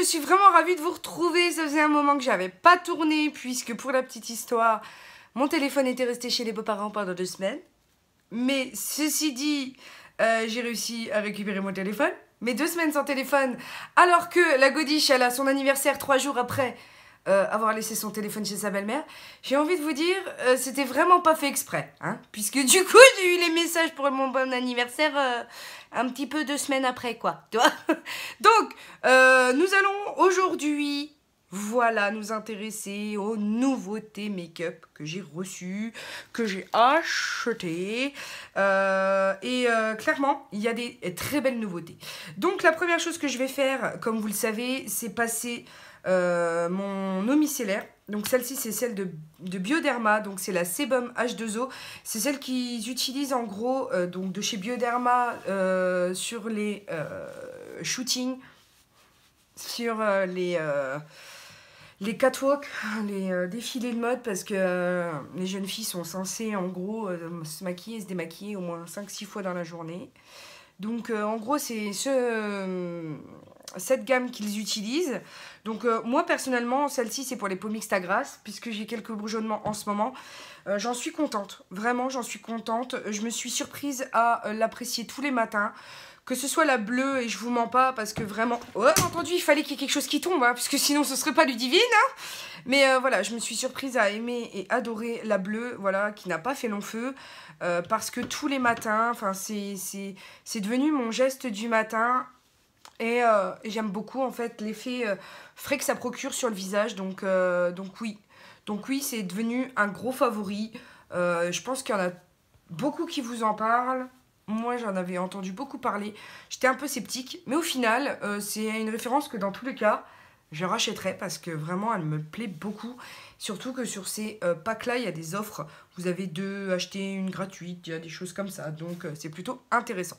je suis vraiment ravie de vous retrouver. Ça faisait un moment que j'avais pas tourné, puisque pour la petite histoire, mon téléphone était resté chez les beaux-parents pendant 2 semaines. Mais ceci dit, j'ai réussi à récupérer mon téléphone. Mais 2 semaines sans téléphone, alors que la godiche, elle a son anniversaire 3 jours après avoir laissé son téléphone chez sa belle-mère. J'ai envie de vous dire, c'était vraiment pas fait exprès. Hein, puisque du coup, j'ai eu les messages pour mon bon anniversaire un petit peu 2 semaines après, quoi. Tu vois. Donc, nous allons aujourd'hui, voilà, nous intéresser aux nouveautés make-up que j'ai reçues, que j'ai achetées. Clairement, il y a des très belles nouveautés. Donc, la première chose que je vais faire, comme vous le savez, c'est passer mon eau micellaire. Donc celle-ci, c'est celle de Bioderma, donc c'est la Sebum H2O. C'est celle qu'ils utilisent en gros donc de chez Bioderma sur les shootings, sur les catwalks, les défilés de mode, parce que les jeunes filles sont censées en gros se maquiller et se démaquiller au moins 5-6 fois dans la journée. Donc en gros c'est cette gamme qu'ils utilisent. Donc moi personnellement celle-ci c'est pour les peaux mixtes à grasse, puisque j'ai quelques bourgeonnements en ce moment. J'en suis contente, vraiment j'en suis contente. Je me suis surprise à l'apprécier tous les matins. Que ce soit la bleue, et je vous mens pas, parce que vraiment... Oh, entendu, il fallait qu'il y ait quelque chose qui tombe, hein, parce que sinon ce serait pas Ludivine. Hein. Mais voilà, je me suis surprise à aimer et adorer la bleue, voilà, qui n'a pas fait long feu. Parce que tous les matins, enfin c'est devenu mon geste du matin. Et j'aime beaucoup, en fait, l'effet frais que ça procure sur le visage. Donc oui. Donc oui, c'est devenu un gros favori. Je pense qu'il y en a beaucoup qui vous en parlent. Moi, j'en avais entendu beaucoup parler. J'étais un peu sceptique. Mais au final, c'est une référence que dans tous les cas, je rachèterai parce que vraiment, elle me plaît beaucoup. Surtout que sur ces packs-là, il y a des offres. Vous avez 2 acheter une gratuite. Il y a des choses comme ça. Donc, c'est plutôt intéressant.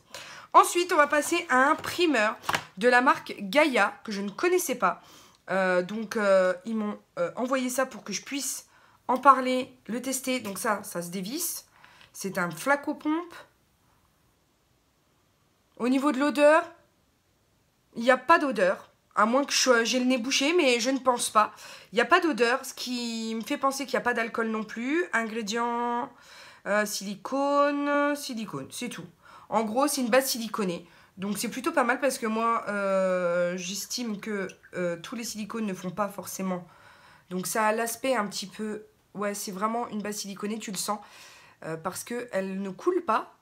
Ensuite, on va passer à un primeur de la marque Gaia que je ne connaissais pas. Ils m'ont envoyé ça pour que je puisse en parler, le tester. Donc ça se dévisse. C'est un flacon-pompe. Au niveau de l'odeur, il n'y a pas d'odeur. À moins que j'ai le nez bouché, mais je ne pense pas. Il n'y a pas d'odeur, ce qui me fait penser qu'il n'y a pas d'alcool non plus. Ingrédients, silicone, c'est tout. En gros, c'est une base siliconée. Donc c'est plutôt pas mal parce que moi, j'estime que tous les silicones ne font pas forcément. Donc ça a l'aspect un petit peu... Ouais, c'est vraiment une base siliconée, tu le sens. Parce qu'elle ne coule pas.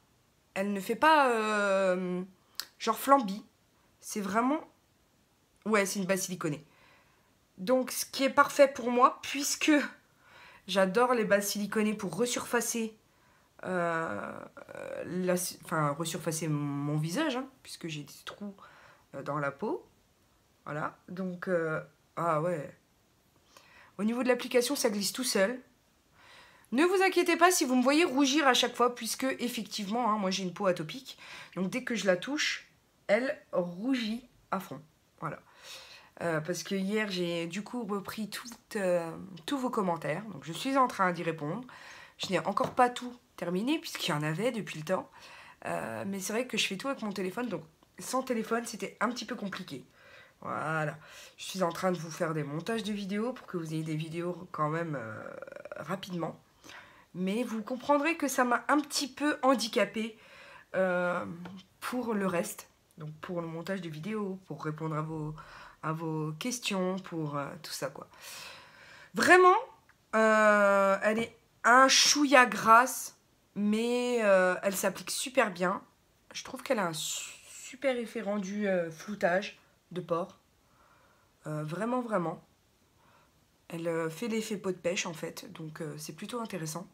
Elle ne fait pas genre flambi. C'est vraiment... Ouais, c'est une base siliconée. Donc, ce qui est parfait pour moi, puisque j'adore les bases siliconées pour resurfacer, resurfacer mon visage, hein, puisque j'ai des trous dans la peau. Voilà, donc... ah ouais. Au niveau de l'application, ça glisse tout seul. Ne vous inquiétez pas si vous me voyez rougir à chaque fois, puisque effectivement, hein, moi j'ai une peau atopique. Donc dès que je la touche, elle rougit à fond. Voilà. Parce que hier, j'ai du coup repris tous vos commentaires. Donc je suis en train d'y répondre. Je n'ai encore pas tout terminé, puisqu'il y en avait depuis le temps. Mais c'est vrai que je fais tout avec mon téléphone. Donc sans téléphone, c'était un petit peu compliqué. Voilà. Je suis en train de vous faire des montages de vidéos pour que vous ayez des vidéos quand même rapidement. Mais vous comprendrez que ça m'a un petit peu handicapée pour le reste. Donc pour le montage de vidéos, pour répondre à vos questions, pour tout ça quoi. Vraiment, elle est un chouïa grasse, mais elle s'applique super bien. Je trouve qu'elle a un super effet rendu floutage de pores. Vraiment, vraiment. Elle fait l'effet peau de pêche en fait, donc c'est plutôt intéressant.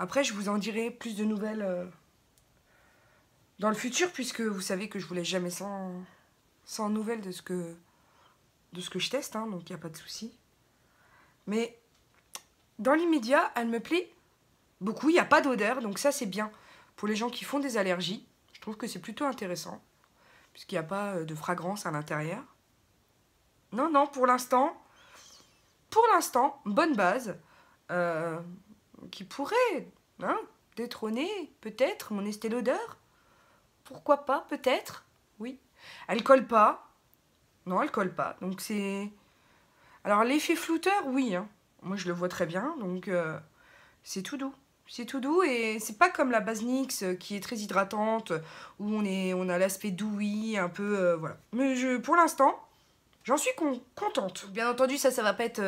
Après, je vous en dirai plus de nouvelles dans le futur, puisque vous savez que je vous laisse jamais sans nouvelles de ce que je teste, hein, donc il n'y a pas de souci. Mais dans l'immédiat, elle me plaît beaucoup. Il n'y a pas d'odeur, donc ça c'est bien. Pour les gens qui font des allergies, je trouve que c'est plutôt intéressant, puisqu'il n'y a pas de fragrance à l'intérieur. Non, non, pour l'instant, bonne base. Qui pourrait détrôner peut-être mon Estée Lauder. Pourquoi pas, peut-être. Oui. Elle colle pas. Non, elle colle pas. Donc c'est... Alors l'effet flouteur, oui. Hein. Moi je le vois très bien. Donc c'est tout doux. C'est tout doux et c'est pas comme la base NYX qui est très hydratante, où on a l'aspect douilly, un peu... voilà. Mais pour l'instant, j'en suis contente. Bien entendu, ça va pas être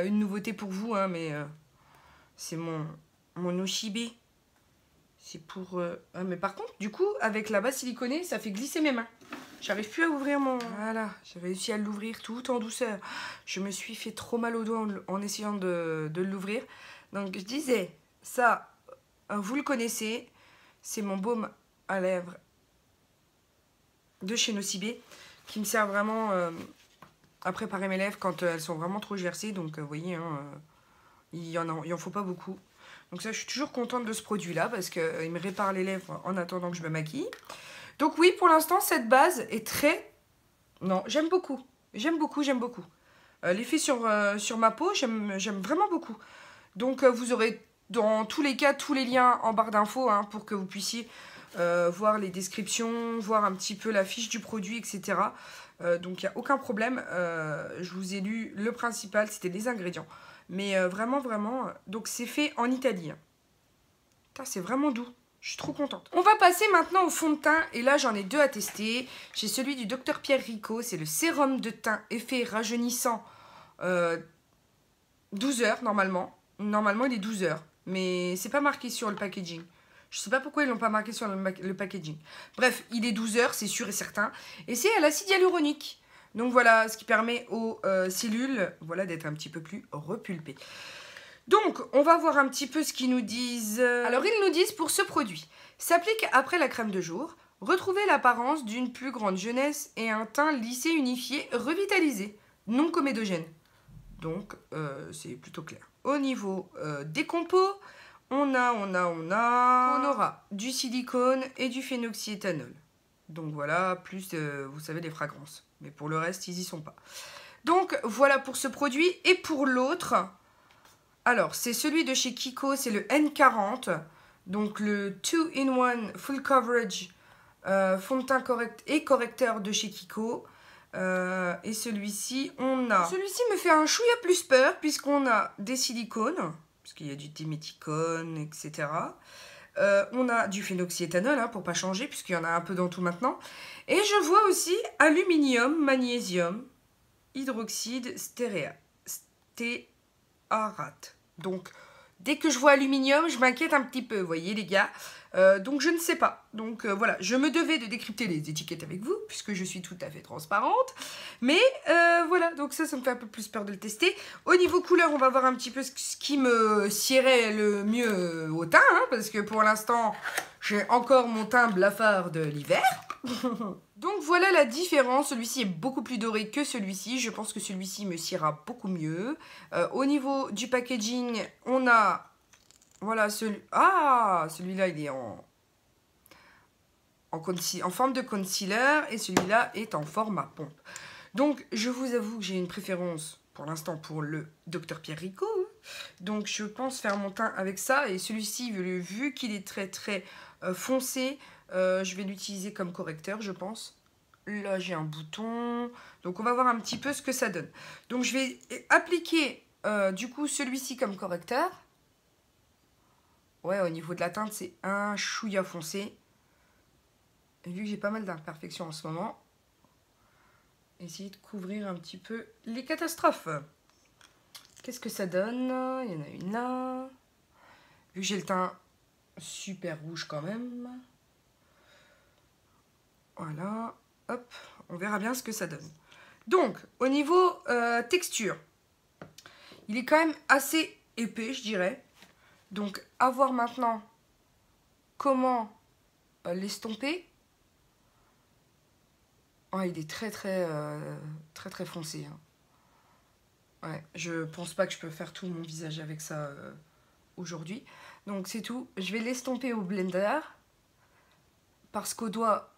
une nouveauté pour vous, hein, mais c'est mon Oshibe. C'est pour... Ah, mais par contre, du coup, avec la base siliconée, ça fait glisser mes mains. J'arrive plus à ouvrir mon... Voilà, j'ai réussi à l'ouvrir tout en douceur. Je me suis fait trop mal au doigt en essayant de l'ouvrir. Donc je disais, ça, vous le connaissez, c'est mon baume à lèvres de chez Nocibé, qui me sert vraiment à préparer mes lèvres quand elles sont vraiment trop gercées. Donc vous voyez, hein, il en faut pas beaucoup. Donc ça, je suis toujours contente de ce produit-là, parce qu'il me répare les lèvres en attendant que je me maquille. Donc oui, pour l'instant, cette base est très... Non, j'aime beaucoup. J'aime beaucoup, j'aime beaucoup. L'effet sur ma peau, j'aime vraiment beaucoup. Donc vous aurez dans tous les cas tous les liens en barre d'infos, hein, pour que vous puissiez voir les descriptions, voir un petit peu la fiche du produit, etc. Donc il n'y a aucun problème. Je vous ai lu le principal, c'était les ingrédients. Mais vraiment, vraiment... Donc c'est fait en Italie. C'est vraiment doux. Je suis trop contente. On va passer maintenant au fond de teint. Et là, j'en ai deux à tester. J'ai celui du Dr Pierre Rico. C'est le sérum de teint effet rajeunissant 12 heures normalement. Normalement, il est 12 heures. Mais c'est pas marqué sur le packaging. Je sais pas pourquoi ils l'ont pas marqué sur le packaging. Bref, il est 12 heures, c'est sûr et certain. Et c'est à l'acide hyaluronique. Donc voilà, ce qui permet aux cellules, voilà, d'être un petit peu plus repulpées. Donc, on va voir un petit peu ce qu'ils nous disent. Alors, ils nous disent pour ce produit, s'applique après la crème de jour, retrouvez l'apparence d'une plus grande jeunesse et un teint lissé, unifié, revitalisé, non comédogène. Donc, c'est plutôt clair. Au niveau des compos, on aura du silicone et du phénoxyéthanol. Donc voilà, plus, vous savez, les fragrances. Mais pour le reste, ils y sont pas. Donc, voilà pour ce produit. Et pour l'autre... Alors, c'est celui de chez Kiko, c'est le N40. Donc, le 2-in-1 Full Coverage fond de teint correcteur de chez Kiko. Et celui-ci, on a... Celui-ci me fait un chouïa plus peur, puisqu'on a des silicones, puisqu'il y a du diméthicone, etc. On a du phénoxyéthanol, hein, pour pas changer, puisqu'il y en a un peu dans tout maintenant. Et je vois aussi aluminium, magnésium, hydroxyde, stéréate. Donc, dès que je vois aluminium, je m'inquiète un petit peu, vous voyez les gars. Donc, je ne sais pas. Donc, voilà, je me devais de décrypter les étiquettes avec vous, puisque je suis tout à fait transparente. Mais, voilà, donc ça me fait un peu plus peur de le tester. Au niveau couleur, on va voir un petit peu ce qui me siérait le mieux au teint, hein, parce que pour l'instant, j'ai encore mon teint blafard de l'hiver. Donc voilà la différence, celui-ci est beaucoup plus doré que celui-ci, je pense que celui-ci me siera beaucoup mieux. Au niveau du packaging, on a, voilà, celui-là il est en forme de concealer et celui-là est en format pompe. Donc je vous avoue que j'ai une préférence pour l'instant pour le Dr Pierre Rico. Donc je pense faire mon teint avec ça et celui-ci, vu qu'il est très très foncé, je vais l'utiliser comme correcteur, je pense. Là, j'ai un bouton. Donc, on va voir un petit peu ce que ça donne. Donc, je vais appliquer, du coup, celui-ci comme correcteur. Ouais, au niveau de la teinte, c'est un chouïa foncé. Et vu que j'ai pas mal d'imperfections en ce moment, essayer de couvrir un petit peu les catastrophes. Qu'est-ce que ça donne? Il y en a une là. Vu que j'ai le teint super rouge quand même. Voilà. Hop, on verra bien ce que ça donne. Donc, au niveau texture, il est quand même assez épais, je dirais. Donc, à voir maintenant comment l'estomper. Oh, il est très foncé. Hein. Ouais, je pense pas que je peux faire tout mon visage avec ça aujourd'hui. Donc, c'est tout. Je vais l'estomper au blender. Parce qu'au doigt...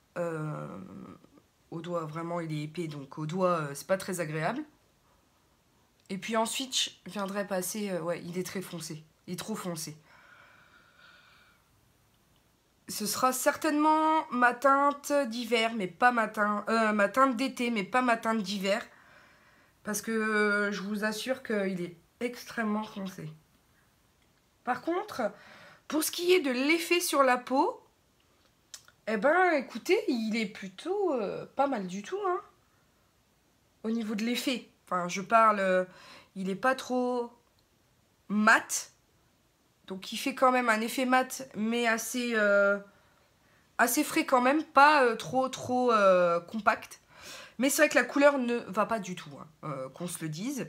vraiment il est épais, donc au doigt c'est pas très agréable. Et puis ensuite je viendrai passer, ouais, il est très foncé, il est trop foncé. ce sera certainement ma teinte d'hiver, mais pas ma teinte d'été, mais pas ma teinte d'hiver. Parce que je vous assure qu'il est extrêmement foncé. Par contre, pour ce qui est de l'effet sur la peau, eh ben, écoutez, il est plutôt pas mal du tout, hein. Au niveau de l'effet. Enfin, je parle, il est pas trop mat. Donc, il fait quand même un effet mat, mais assez frais quand même. Pas trop compact. Mais c'est vrai que la couleur ne va pas du tout, hein, qu'on se le dise.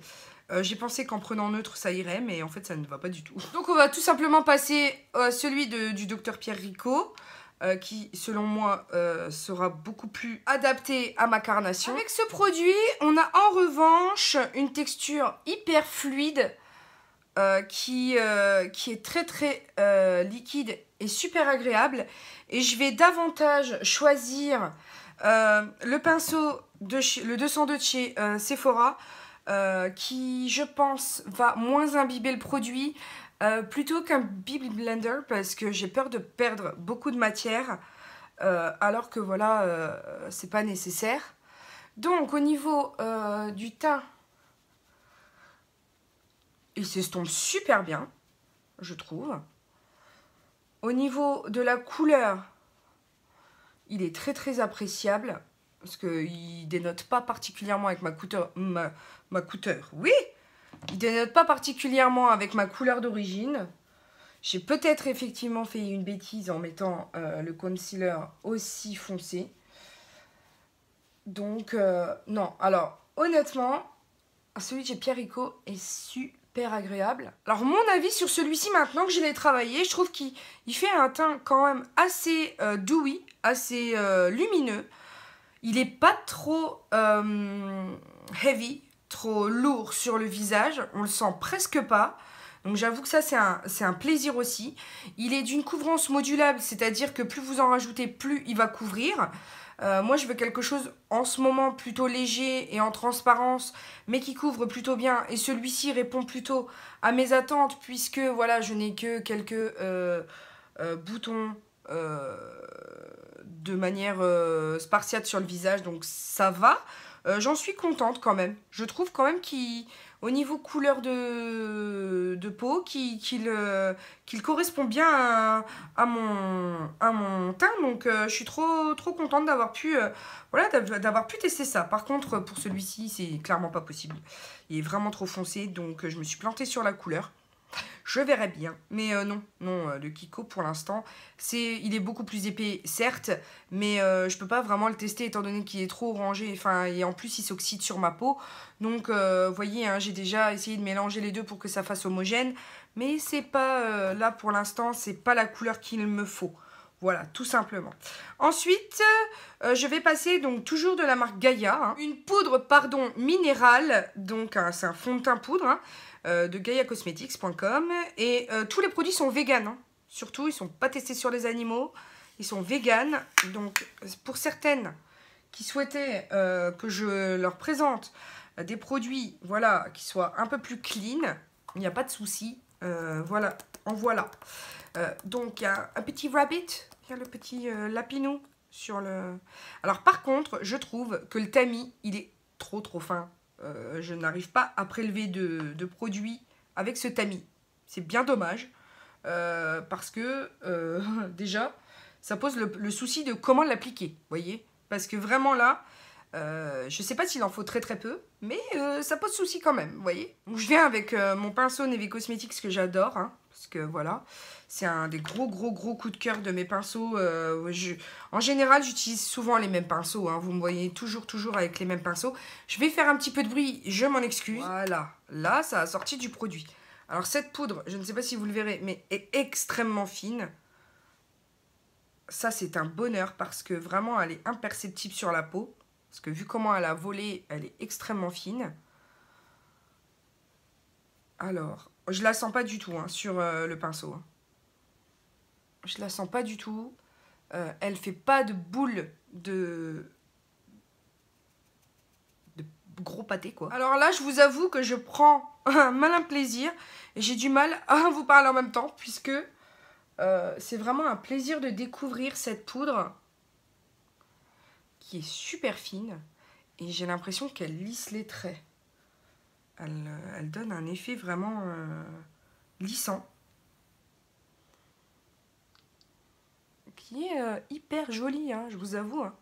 J'ai pensé qu'en prenant neutre, ça irait, mais en fait, ça ne va pas du tout. Donc, on va tout simplement passer à celui du Dr Pierre Rico, qui, selon moi, sera beaucoup plus adapté à ma carnation. Avec ce produit, on a en revanche une texture hyper fluide, qui est très liquide et super agréable. Et je vais davantage choisir le pinceau, le 202 de chez Sephora, qui, je pense, va moins imbiber le produit plutôt qu'un BB Blender, parce que j'ai peur de perdre beaucoup de matière, alors que voilà, c'est pas nécessaire. Donc, au niveau du teint, il s'estompe super bien, je trouve. Au niveau de la couleur, il est très appréciable, parce qu'il dénote pas particulièrement avec ma couleur. Oui, il dénote pas particulièrement avec ma couleur d'origine. J'ai peut-être effectivement fait une bêtise en mettant le concealer aussi foncé. Donc, non. Alors, honnêtement, celui de chez Pierre Rico est super agréable. Alors, mon avis sur celui-ci, maintenant que je l'ai travaillé, je trouve qu'il fait un teint quand même assez dewy, assez lumineux. Il n'est pas trop heavy, trop lourd sur le visage. On le sent presque pas. Donc j'avoue que ça, c'est un plaisir aussi. Il est d'une couvrance modulable, c'est-à-dire que plus vous en rajoutez, plus il va couvrir. Moi, je veux quelque chose en ce moment plutôt léger et en transparence, mais qui couvre plutôt bien. Et celui-ci répond plutôt à mes attentes, puisque voilà, je n'ai que quelques boutons de manière spartiate sur le visage, donc ça va. J'en suis contente quand même. Je trouve quand même qu'au niveau couleur de peau, qu'il correspond bien à mon teint. Donc je suis trop contente d'avoir pu, voilà, d'avoir pu tester ça. Par contre, pour celui-ci, c'est clairement pas possible. Il est vraiment trop foncé, donc je me suis plantée sur la couleur. Je verrai bien, mais non, le Kiko pour l'instant, il est beaucoup plus épais, certes, mais je peux pas vraiment le tester étant donné qu'il est trop orangé, enfin, et en plus il s'oxyde sur ma peau, donc vous voyez, hein, j'ai déjà essayé de mélanger les deux pour que ça fasse homogène, mais c'est pas, là pour l'instant, c'est pas la couleur qu'il me faut. Voilà, tout simplement. Ensuite, je vais passer donc toujours de la marque Gaia, hein, une poudre, pardon, minérale, donc hein, c'est un fond de teint poudre, hein, de GaiaCosmetics.com, et tous les produits sont vegan, hein. Surtout ils sont pas testés sur les animaux, ils sont vegan. Donc pour certaines qui souhaitaient que je leur présente des produits, voilà, qui soient un peu plus clean, il n'y a pas de souci, voilà, en voilà. Donc il y a un petit rabbit, il y a le petit lapinou sur le... Alors par contre, je trouve que le tamis, il est trop fin. Je n'arrive pas à prélever de produits avec ce tamis. C'est bien dommage. Parce que, déjà, ça pose le souci de comment l'appliquer. Vous voyez? Parce que vraiment là, je ne sais pas s'il en faut très peu, mais ça pose souci quand même. Vous voyez? Donc, je viens avec mon pinceau Neve Cosmetics que j'adore. Hein, parce que voilà, c'est un des gros coups de cœur de mes pinceaux. En général, j'utilise souvent les mêmes pinceaux. Hein, vous me voyez toujours avec les mêmes pinceaux. Je vais faire un petit peu de bruit, je m'en excuse. Voilà, là, ça a sorti du produit. Alors, cette poudre, je ne sais pas si vous le verrez, mais est extrêmement fine. Ça, c'est un bonheur parce que vraiment, elle est imperceptible sur la peau. Parce que vu comment elle a volé, elle est extrêmement fine. Alors, je la sens pas du tout hein, sur le pinceau. Hein. Je la sens pas du tout. Elle fait pas de boule de gros pâté, quoi. Alors là, je vous avoue que je prends un malin plaisir. Et j'ai du mal à vous parler en même temps, puisque C'est vraiment un plaisir de découvrir cette poudre qui est super fine et j'ai l'impression qu'elle lisse les traits. Elle donne un effet vraiment lissant qui est hyper joli, hein, je vous avoue. Hein.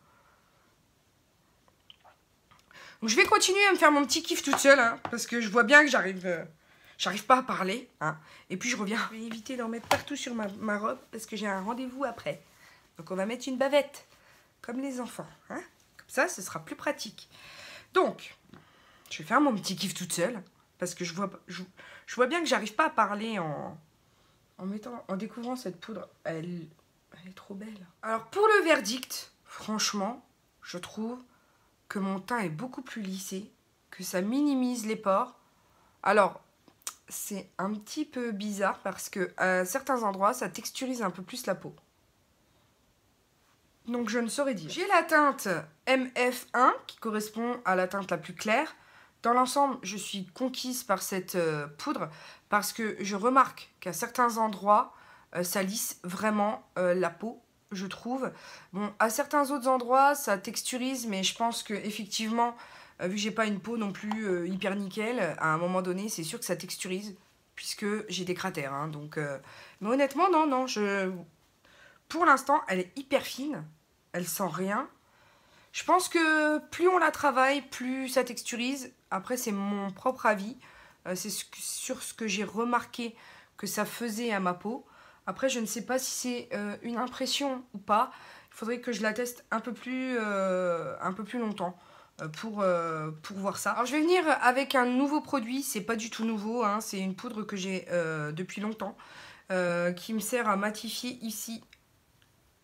Donc je vais continuer à me faire mon petit kiff toute seule, hein, parce que je vois bien que j'arrive pas à parler. Hein, et puis je reviens. Je vais éviter d'en mettre partout sur ma robe parce que j'ai un rendez-vous après. Donc on va mettre une bavette, comme les enfants. Hein, comme ça, ce sera plus pratique. Donc, je vais faire mon petit kiff toute seule, parce que je vois bien que j'arrive pas à parler en découvrant cette poudre. Elle est trop belle. Alors pour le verdict, franchement, je trouve que mon teint est beaucoup plus lissé, que ça minimise les pores. Alors, c'est un petit peu bizarre parce que à certains endroits, ça texturise un peu plus la peau. Donc je ne saurais dire. J'ai la teinte MF1 qui correspond à la teinte la plus claire. Dans l'ensemble, je suis conquise par cette poudre parce que je remarque qu'à certains endroits, ça lisse vraiment la peau, je trouve. Bon, à certains autres endroits, ça texturise, mais je pense que effectivement, vu que j'ai pas une peau non plus hyper nickel, à un moment donné, c'est sûr que ça texturise, puisque j'ai des cratères. Hein, donc, mais honnêtement, non, pour l'instant, elle est hyper fine, elle sent rien. Je pense que plus on la travaille, plus ça texturise. Après, c'est mon propre avis. C'est sur ce que j'ai remarqué que ça faisait à ma peau. Après, je ne sais pas si c'est une impression ou pas. Il faudrait que je la teste un peu plus longtemps pour voir ça. Alors, je vais venir avec un nouveau produit. C'est pas du tout nouveau. Hein. C'est une poudre que j'ai depuis longtemps qui me sert à matifier ici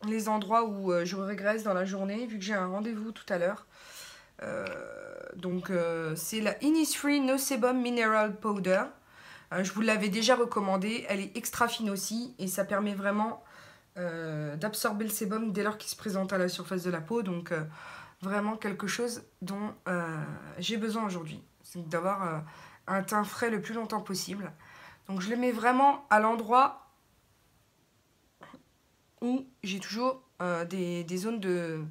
les endroits où je régresse dans la journée, vu que j'ai un rendez-vous tout à l'heure. C'est la Innisfree No Sebum Mineral Powder. Je vous l'avais déjà recommandée. Elle est extra fine aussi et ça permet vraiment d'absorber le sébum dès lors qu'il se présente à la surface de la peau. Donc vraiment quelque chose dont j'ai besoin aujourd'hui. C'est d'avoir un teint frais le plus longtemps possible. Donc je le mets vraiment à l'endroit où j'ai toujours des zones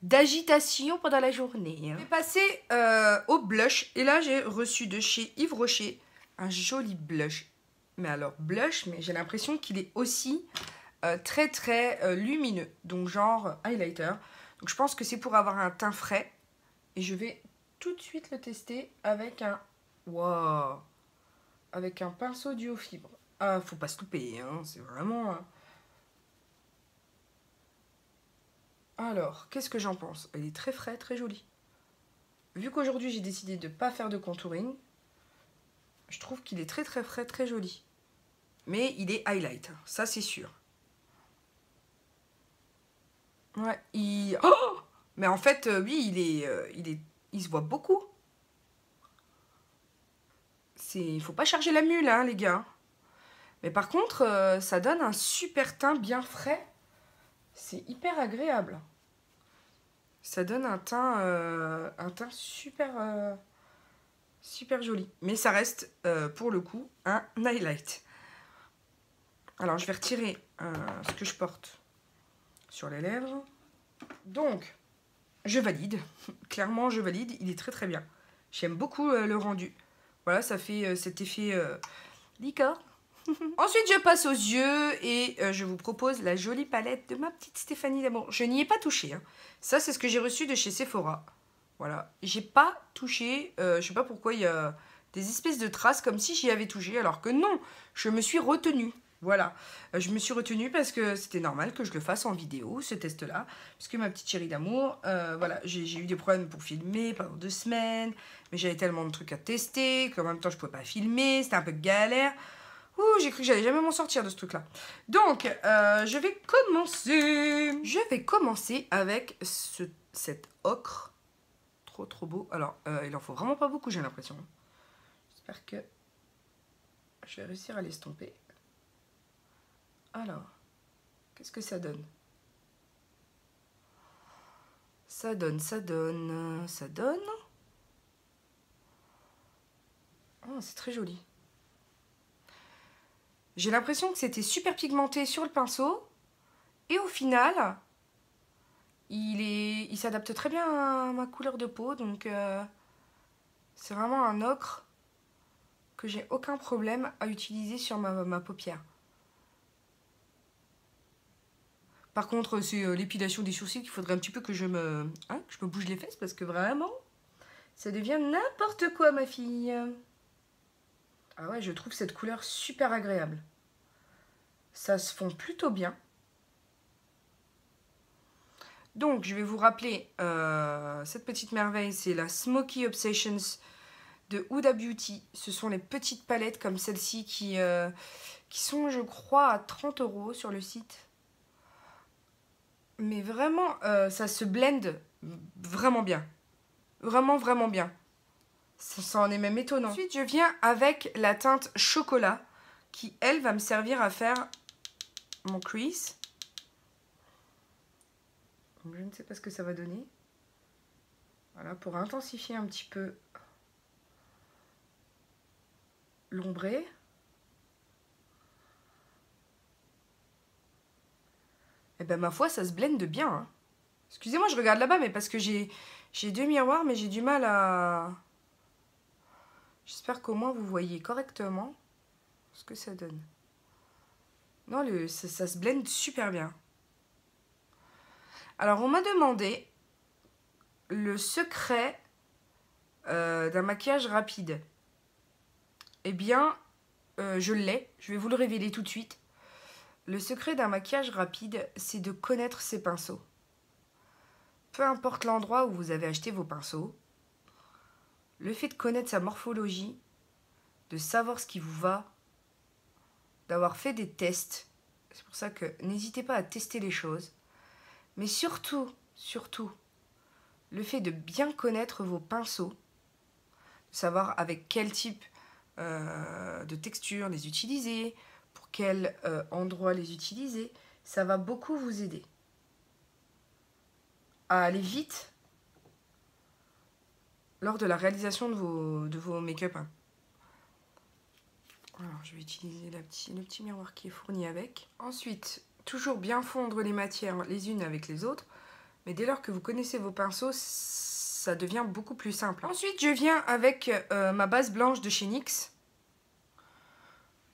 d'agitation pendant la journée. Je vais passer au blush. Et là, j'ai reçu de chez Yves Rocher un joli blush. Mais alors, blush, mais j'ai l'impression qu'il est aussi très très lumineux. Donc, genre highlighter. Donc, je pense que c'est pour avoir un teint frais. Et je vais tout de suite le tester avec un... Wow! Avec un pinceau duo fibre. Ah, faut pas se louper, hein. C'est vraiment... Alors, qu'est-ce que j'en pense? Il est très frais, très joli. Vu qu'aujourd'hui, j'ai décidé de ne pas faire de contouring, je trouve qu'il est très très frais, très joli. Mais il est highlight, ça c'est sûr. Ouais, Oh! Mais en fait, oui, il se voit beaucoup. Il faut pas charger la mule, hein, les gars. Mais par contre, ça donne un super teint bien frais. C'est hyper agréable. Ça donne un teint super, super joli. Mais ça reste, pour le coup, un highlight. Alors, je vais retirer ce que je porte sur les lèvres. Donc, je valide. Clairement, je valide. Il est très très bien. J'aime beaucoup le rendu. Voilà, ça fait cet effet licorne. Ensuite, je passe aux yeux et je vous propose la jolie palette de ma petite Stéphanie d'amour. Je n'y ai pas touché. Hein. Ça, c'est ce que j'ai reçu de chez Sephora. Voilà. J'ai pas touché. Je sais pas pourquoi il y a des espèces de traces comme si j'y avais touché. Alors que non, je me suis retenue. Voilà. Je me suis retenue parce que c'était normal que je le fasse en vidéo, ce test-là. Parce que ma petite chérie d'amour, voilà, j'ai eu des problèmes pour filmer pendant 2 semaines. Mais j'avais tellement de trucs à tester qu'en même temps, je pouvais pas filmer. C'était un peu galère. Ouh, j'ai cru que j'allais jamais m'en sortir de ce truc-là. Donc, je vais commencer. Je vais commencer avec cet ocre. Trop, trop beau. Alors, il en faut vraiment pas beaucoup, j'ai l'impression. J'espère que je vais réussir à l'estomper. Alors, qu'est-ce que ça donne? Ça donne. Oh, c'est très joli. J'ai l'impression que c'était super pigmenté sur le pinceau. Et au final, il s'adapte très bien à ma couleur de peau. Donc, c'est vraiment un ocre que j'ai aucun problème à utiliser sur ma paupière. Par contre, c'est l'épilation des sourcils qu'il faudrait un petit peu que je me bouge les fesses parce que vraiment, ça devient n'importe quoi, ma fille. Ah ouais, je trouve cette couleur super agréable. Ça se fond plutôt bien. Donc, je vais vous rappeler cette petite merveille, c'est la Smoky Obsessions de Huda Beauty. Ce sont les petites palettes comme celle-ci qui sont, je crois, à 30 € sur le site. Mais vraiment, ça se blende vraiment bien. Vraiment, vraiment bien. Ça en est même étonnant. Ensuite, je viens avec la teinte chocolat qui, elle, va me servir à faire mon crease. Donc, je ne sais pas ce que ça va donner. Voilà, pour intensifier un petit peu l'ombré. Et ben ma foi, ça se blende bien. Hein. Excusez-moi, je regarde là-bas, mais parce que j'ai 2 miroirs, mais j'ai du mal à... J'espère qu'au moins vous voyez correctement ce que ça donne. Non, ça se blende super bien. Alors, on m'a demandé le secret d'un maquillage rapide. Eh bien, je l'ai. Je vais vous le révéler tout de suite. Le secret d'un maquillage rapide, c'est de connaître ses pinceaux. Peu importe l'endroit où vous avez acheté vos pinceaux, le fait de connaître sa morphologie, de savoir ce qui vous va, d'avoir fait des tests, c'est pour ça que n'hésitez pas à tester les choses, mais surtout, le fait de bien connaître vos pinceaux, de savoir avec quel type de texture les utiliser, pour quel endroit les utiliser, ça va beaucoup vous aider à aller vite lors de la réalisation de vos make-up. Alors, je vais utiliser le petit miroir qui est fourni avec. Ensuite, toujours bien fondre les matières les unes avec les autres. Mais dès lors que vous connaissez vos pinceaux, ça devient beaucoup plus simple. Ensuite, je viens avec ma base blanche de chez NYX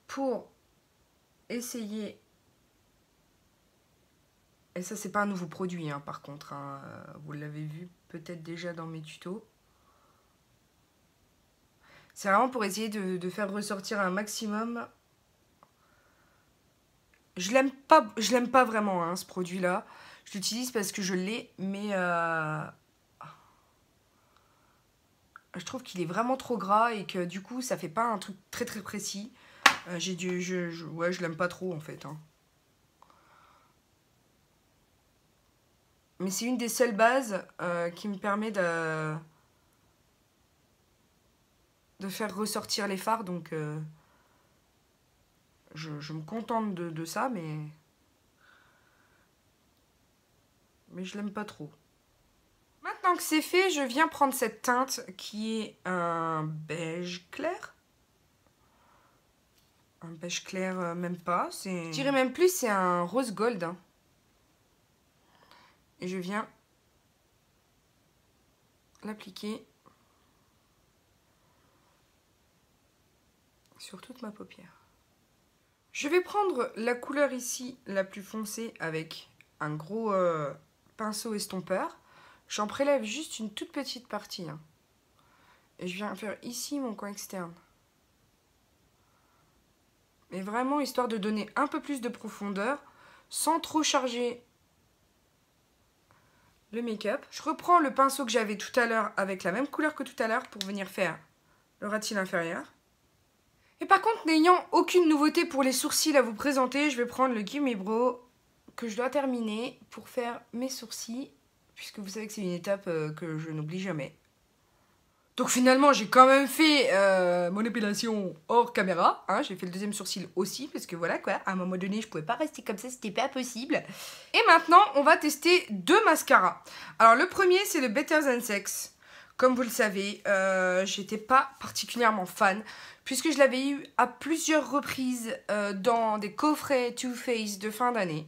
pour essayer... Et ça, c'est pas un nouveau produit, hein, par contre. Hein, vous l'avez vu peut-être déjà dans mes tutos. C'est vraiment pour essayer de faire ressortir un maximum. Je l'aime pas vraiment, hein, ce produit-là. Je l'utilise parce que je l'ai, mais je trouve qu'il est vraiment trop gras et que du coup, ça fait pas un truc très très précis. Ouais, je l'aime pas trop en fait. Hein. Mais c'est une des seules bases qui me permet de faire ressortir les fards, donc je me contente de ça, mais je l'aime pas trop. Maintenant que c'est fait, je viens prendre cette teinte qui est un beige clair. Un beige clair, même pas. Je dirais même plus, c'est un rose gold. Hein. Et je viens l'appliquer sur toute ma paupière. Je vais prendre la couleur ici, la plus foncée, avec un gros pinceau estompeur. J'en prélève juste une toute petite partie. Hein. Et je viens faire ici mon coin externe. Mais vraiment, histoire de donner un peu plus de profondeur, sans trop charger le make-up. Je reprends le pinceau que j'avais tout à l'heure avec la même couleur que tout à l'heure pour venir faire le ras de cils inférieur. Et par contre, n'ayant aucune nouveauté pour les sourcils à vous présenter, je vais prendre le Gimme Brow que je dois terminer pour faire mes sourcils, puisque vous savez que c'est une étape que je n'oublie jamais. Donc finalement, j'ai quand même fait mon épilation hors caméra. Hein, j'ai fait le deuxième sourcil aussi, parce que voilà quoi, à un moment donné, je pouvais pas rester comme ça, c'était pas possible. Et maintenant, on va tester deux mascaras. Alors le premier, c'est le Better Than Sex, Comme vous le savez, j'étais pas particulièrement fan, puisque je l'avais eu à plusieurs reprises dans des coffrets Too Faced de fin d'année.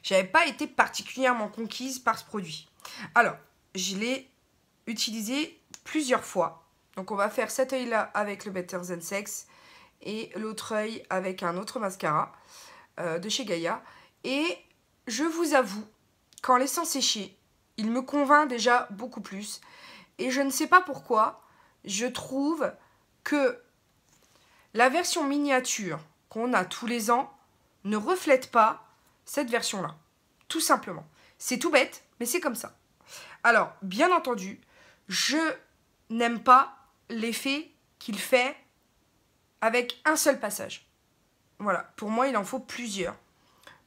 J'avais pas été particulièrement conquise par ce produit. Alors, je l'ai utilisé plusieurs fois. Donc on va faire cet œil-là avec le Better Than Sex et l'autre œil avec un autre mascara de chez Gaïa. Et je vous avoue, qu'en laissant sécher, il me convainc déjà beaucoup plus. Et je ne sais pas pourquoi, je trouve que la version miniature qu'on a tous les ans ne reflète pas cette version-là. Tout simplement. C'est tout bête, mais c'est comme ça. Alors, bien entendu, je n'aime pas l'effet qu'il fait avec un seul passage. Voilà, pour moi, il en faut plusieurs.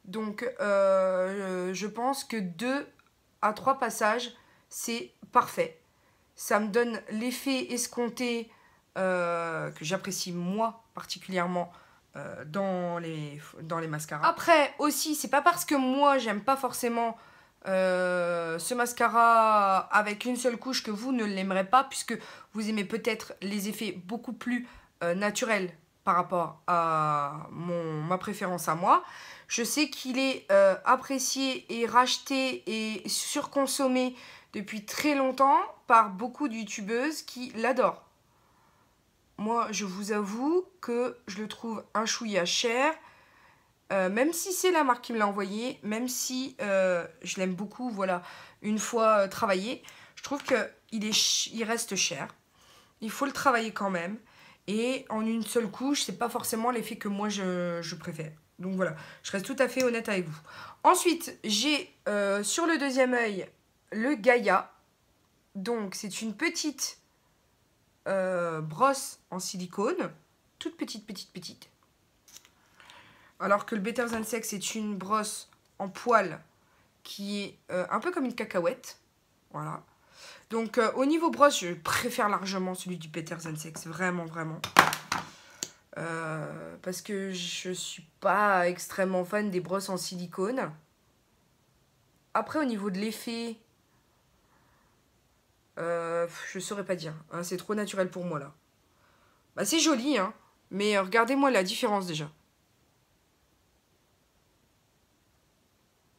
Donc, je pense que 2 à 3 passages, c'est parfait. Ça me donne l'effet escompté que j'apprécie moi particulièrement dans les mascaras. Après, aussi, c'est pas parce que moi, j'aime pas forcément ce mascara avec une seule couche que vous ne l'aimerez pas, puisque vous aimez peut-être les effets beaucoup plus naturels par rapport à ma préférence à moi. Je sais qu'il est apprécié et racheté et surconsommé depuis très longtemps par beaucoup de youtubeuses qui l'adorent. Moi, je vous avoue que je le trouve un chouïa cher. Même si c'est la marque qui me l'a envoyé, même si je l'aime beaucoup, voilà, une fois travaillé, je trouve qu'il reste cher. Il faut le travailler quand même. Et en une seule couche, c'est pas forcément l'effet que moi je préfère. Donc voilà, je reste tout à fait honnête avec vous. Ensuite, j'ai sur le deuxième œil le Gaïa. Donc c'est une petite brosse en silicone, toute petite. Alors que le Better Than Sex est une brosse en poil qui est un peu comme une cacahuète. Voilà. Donc au niveau brosse, je préfère largement celui du Better Than Sex. Vraiment. Parce que je suis pas extrêmement fan des brosses en silicone. Après, au niveau de l'effet, je saurais pas dire. Hein, c'est trop naturel pour moi là. Bah, c'est joli, hein. Mais regardez-moi la différence déjà.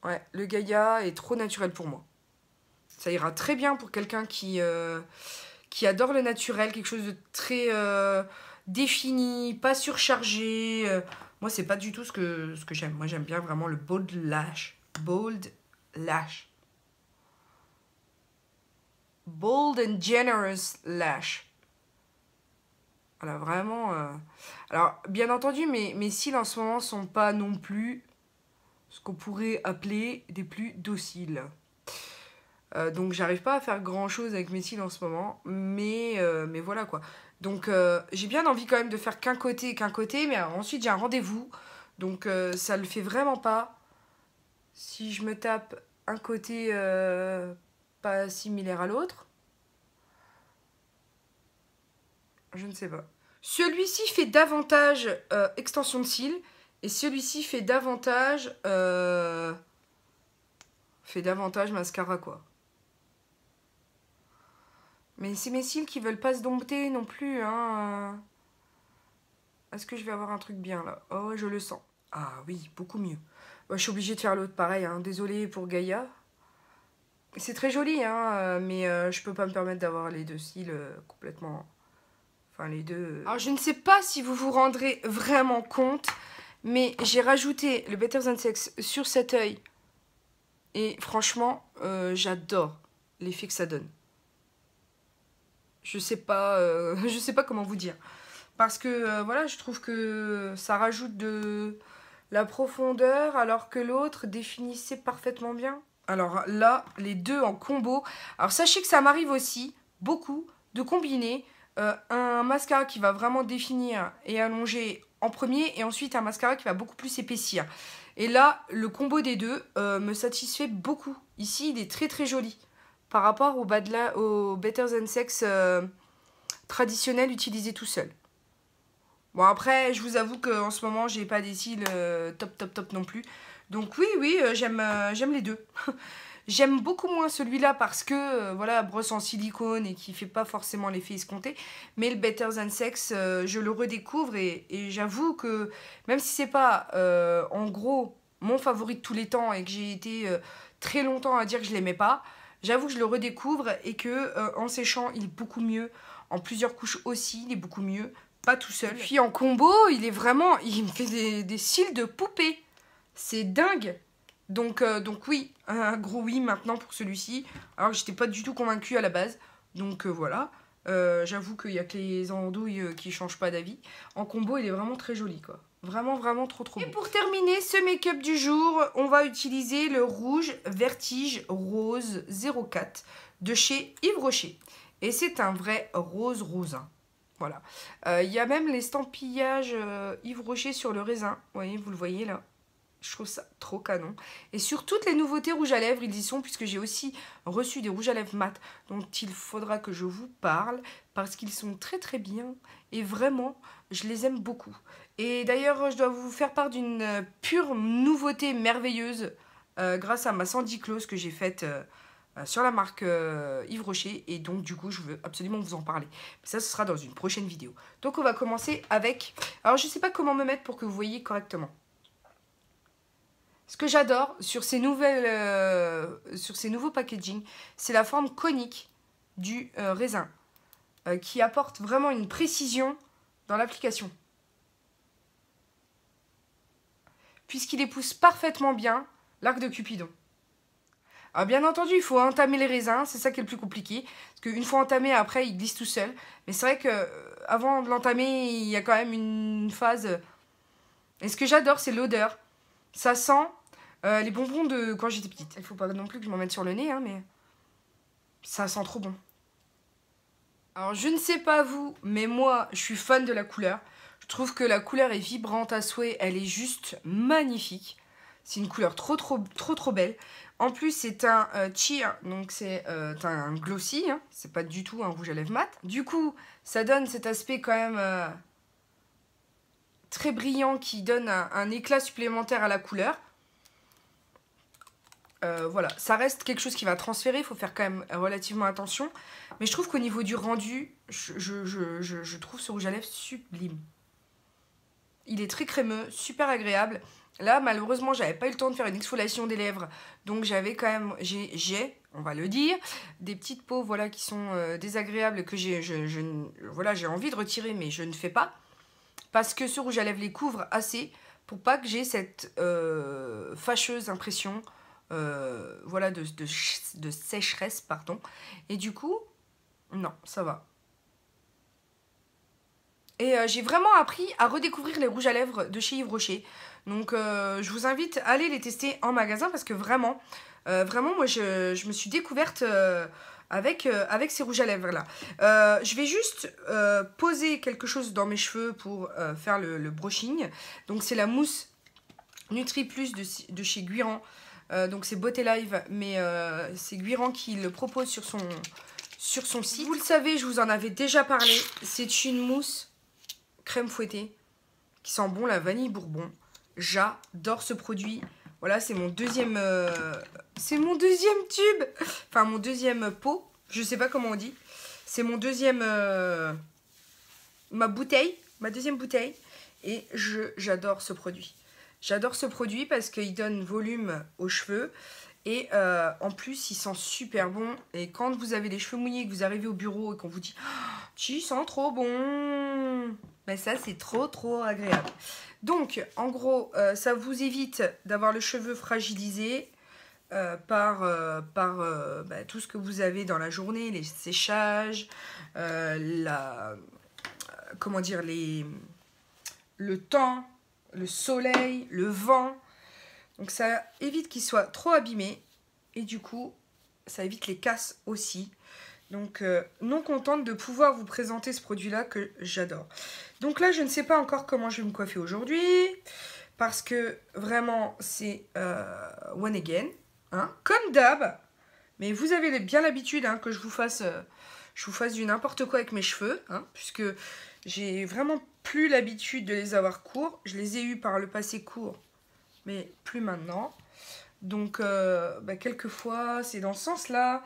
Ouais, le Gaïa est trop naturel pour moi. Ça ira très bien pour quelqu'un qui adore le naturel, quelque chose de très défini, pas surchargé. Moi, c'est pas du tout ce que j'aime. Moi, j'aime bien vraiment le Bold Lash. Bold and Generous Lash. Voilà, vraiment... Alors, bien entendu, mes cils en ce moment sont pas non plus ce qu'on pourrait appeler des plus dociles. Donc j'arrive pas à faire grand chose avec mes cils en ce moment, mais voilà quoi. Donc j'ai bien envie quand même de faire qu'un côté, mais ensuite j'ai un rendez-vous, donc ça le fait vraiment pas. Si je me tape un côté pas similaire à l'autre, je ne sais pas. Celui-ci fait davantage extension de cils, et celui-ci fait davantage mascara quoi. Mais c'est mes cils qui veulent pas se dompter non plus, hein. Est-ce que je vais avoir un truc bien, là? Oh, je le sens. Ah oui, beaucoup mieux. Bah, je suis obligée de faire l'autre pareil, hein. Désolée pour Gaïa. C'est très joli, hein, mais je peux pas me permettre d'avoir les deux cils complètement... Enfin, les deux... Alors, je ne sais pas si vous vous rendrez vraiment compte, mais j'ai rajouté le Better Than Sex sur cet œil. Et franchement, j'adore l'effet que ça donne. Je sais pas comment vous dire. Parce que, voilà, je trouve que ça rajoute de la profondeur, alors que l'autre définissait parfaitement bien. Alors là, les deux en combo. Alors sachez que ça m'arrive aussi, beaucoup, de combiner un mascara qui va vraiment définir et allonger en premier, et ensuite un mascara qui va beaucoup plus épaissir. Et là, le combo des deux me satisfait beaucoup. Ici, il est très très joli. Par rapport au Better Than Sex traditionnel utilisé tout seul. Bon, après, je vous avoue qu'en ce moment, j'ai pas des cils top non plus. Donc oui, j'aime les deux. J'aime beaucoup moins celui-là parce que, voilà, brosse en silicone et qui fait pas forcément l'effet escompté. Mais le Better Than Sex, je le redécouvre et j'avoue que, même si c'est pas, en gros, mon favori de tous les temps et que j'ai été très longtemps à dire que je l'aimais pas, j'avoue que je le redécouvre et que, en séchant, il est beaucoup mieux. En plusieurs couches aussi, il est beaucoup mieux. Pas tout seul. Puis en combo, il est vraiment... Il me fait des cils de poupée. C'est dingue. Donc oui, un gros oui maintenant pour celui-ci. Alors que j'étais pas du tout convaincue à la base. Donc voilà. J'avoue qu'il y a que les andouilles qui changent pas d'avis. En combo, il est vraiment très joli, quoi. Vraiment, vraiment trop beau. Et pour terminer ce make-up du jour, on va utiliser le rouge Vertige Rose 04 de chez Yves Rocher. Et c'est un vrai rose rosin. Voilà. Il y a même l'estampillage Yves Rocher sur le raisin. Vous voyez, vous le voyez là. Je trouve ça trop canon. Et sur toutes les nouveautés rouges à lèvres, ils y sont, puisque j'ai aussi reçu des rouges à lèvres mat dont il faudra que je vous parle, parce qu'ils sont très très bien. Et vraiment, je les aime beaucoup. Et d'ailleurs, je dois vous faire part d'une pure nouveauté merveilleuse grâce à ma Sandy Close que j'ai faite sur la marque Yves Rocher. Et donc, du coup, je veux absolument vous en parler. Mais ça, ce sera dans une prochaine vidéo. Donc, on va commencer avec... Alors, je ne sais pas comment me mettre pour que vous voyez correctement. Ce que j'adore sur ces nouveaux packaging, c'est la forme conique du raisin qui apporte vraiment une précision dans l'application. Puisqu'il épouse parfaitement bien l'arc de Cupidon. Alors bien entendu, il faut entamer les raisins, c'est ça qui est le plus compliqué. Parce qu'une fois entamé, après, il glisse tout seul. Mais c'est vrai que avant de l'entamer, il y a quand même une phase... Et ce que j'adore, c'est l'odeur. Ça sent... les bonbons de quand j'étais petite. Il faut pas non plus que je m'en mette sur le nez, hein, mais ça sent trop bon. Alors je ne sais pas vous, mais moi je suis fan de la couleur. Je trouve que la couleur est vibrante à souhait, elle est juste magnifique. C'est une couleur trop belle. En plus c'est un cheer, donc c'est un glossy, hein. C'est pas du tout un rouge à lèvres mat. Du coup ça donne cet aspect quand même très brillant qui donne un éclat supplémentaire à la couleur. Voilà, ça reste quelque chose qui va transférer, il faut faire quand même relativement attention. Mais je trouve qu'au niveau du rendu, je trouve ce rouge à lèvres sublime. Il est très crémeux, super agréable. Là, malheureusement, j'avais pas eu le temps de faire une exfoliation des lèvres. Donc j'avais quand même, on va le dire, des petites peaux voilà, qui sont désagréables que voilà, j'ai envie de retirer, mais je ne fais pas. Parce que ce rouge à lèvres les couvre assez pour pas que j'ai cette fâcheuse impression voilà, de sécheresse, pardon. Et du coup, non, ça va. Et j'ai vraiment appris à redécouvrir les rouges à lèvres de chez Yves Rocher. Donc, je vous invite à aller les tester en magasin parce que vraiment, moi, je me suis découverte avec ces rouges à lèvres-là. Je vais juste poser quelque chose dans mes cheveux pour faire le brushing. Donc, c'est la mousse Nutri Plus de chez Guiran. Donc c'est Beauté Live, mais c'est Guiran qui le propose sur son site. Vous le savez, je vous en avais déjà parlé. C'est une mousse crème fouettée qui sent bon la vanille bourbon. J'adore ce produit. Voilà, c'est mon deuxième tube. Enfin, mon deuxième pot. Je sais pas comment on dit. C'est mon deuxième... ma deuxième bouteille. Et j'adore ce produit. J'adore ce produit parce qu'il donne volume aux cheveux et en plus il sent super bon. Et quand vous avez les cheveux mouillés, que vous arrivez au bureau et qu'on vous dit oh, « tu sens trop bon !» Ben ça c'est trop agréable. Donc en gros ça vous évite d'avoir le cheveu fragilisé par tout ce que vous avez dans la journée, les séchages, comment dire, le temps, le soleil, le vent. Donc ça évite qu'il soit trop abîmé. Et du coup, ça évite les casses aussi. Donc non contente de pouvoir vous présenter ce produit-là que j'adore. Donc là, je ne sais pas encore comment je vais me coiffer aujourd'hui. Parce que vraiment, c'est one again. Hein, comme d'hab. Mais vous avez bien l'habitude hein, que je vous fasse du n'importe quoi avec mes cheveux. Hein, puisque j'ai vraiment plus l'habitude de les avoir courts. Je les ai eus par le passé courts, mais plus maintenant. Donc, quelquefois, c'est dans ce sens-là.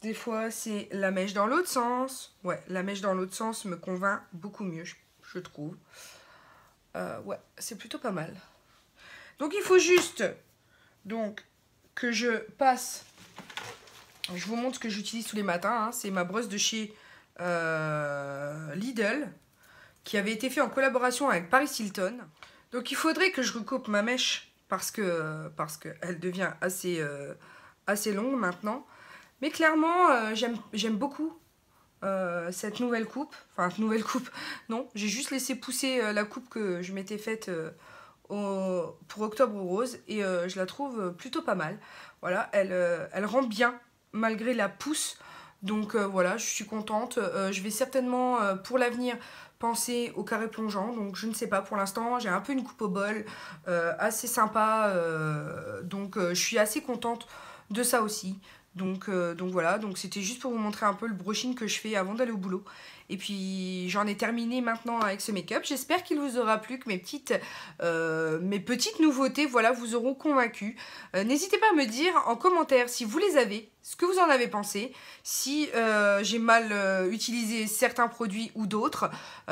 Des fois, c'est la mèche dans l'autre sens. Ouais, la mèche dans l'autre sens me convainc beaucoup mieux, je trouve. Ouais, c'est plutôt pas mal. Donc, il faut juste que je passe. Je vous montre ce que j'utilise tous les matins. Hein. C'est ma brosse de chez Lidl, qui avait été fait en collaboration avec Paris Hilton. Donc, il faudrait que je recoupe ma mèche parce que elle devient assez longue maintenant. Mais clairement, j'aime beaucoup cette nouvelle coupe. Enfin, nouvelle coupe, non. J'ai juste laissé pousser la coupe que je m'étais faite pour Octobre Rose. Et je la trouve plutôt pas mal. Voilà, elle rend bien malgré la pousse. Donc voilà, je suis contente. Je vais certainement, pour l'avenir, penser au carré plongeant. Donc je ne sais pas pour l'instant. J'ai un peu une coupe au bol assez sympa. Donc je suis assez contente de ça aussi. Donc voilà, donc c'était juste pour vous montrer un peu le brushing que je fais avant d'aller au boulot. Et puis j'en ai terminé maintenant avec ce make-up. J'espère qu'il vous aura plu, que mes petites nouveautés, voilà, vous auront convaincu. N'hésitez pas à me dire en commentaire si vous les avez, ce que vous en avez pensé, si j'ai mal utilisé certains produits ou d'autres,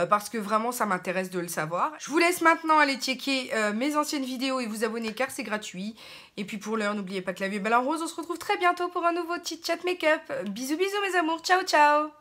parce que vraiment ça m'intéresse de le savoir. Je vous laisse maintenant aller checker mes anciennes vidéos et vous abonner car c'est gratuit. Et puis pour l'heure, n'oubliez pas que la vie est belle en rose. On se retrouve très bientôt pour un nouveau chit chat make-up. Bisous bisous mes amours, ciao ciao.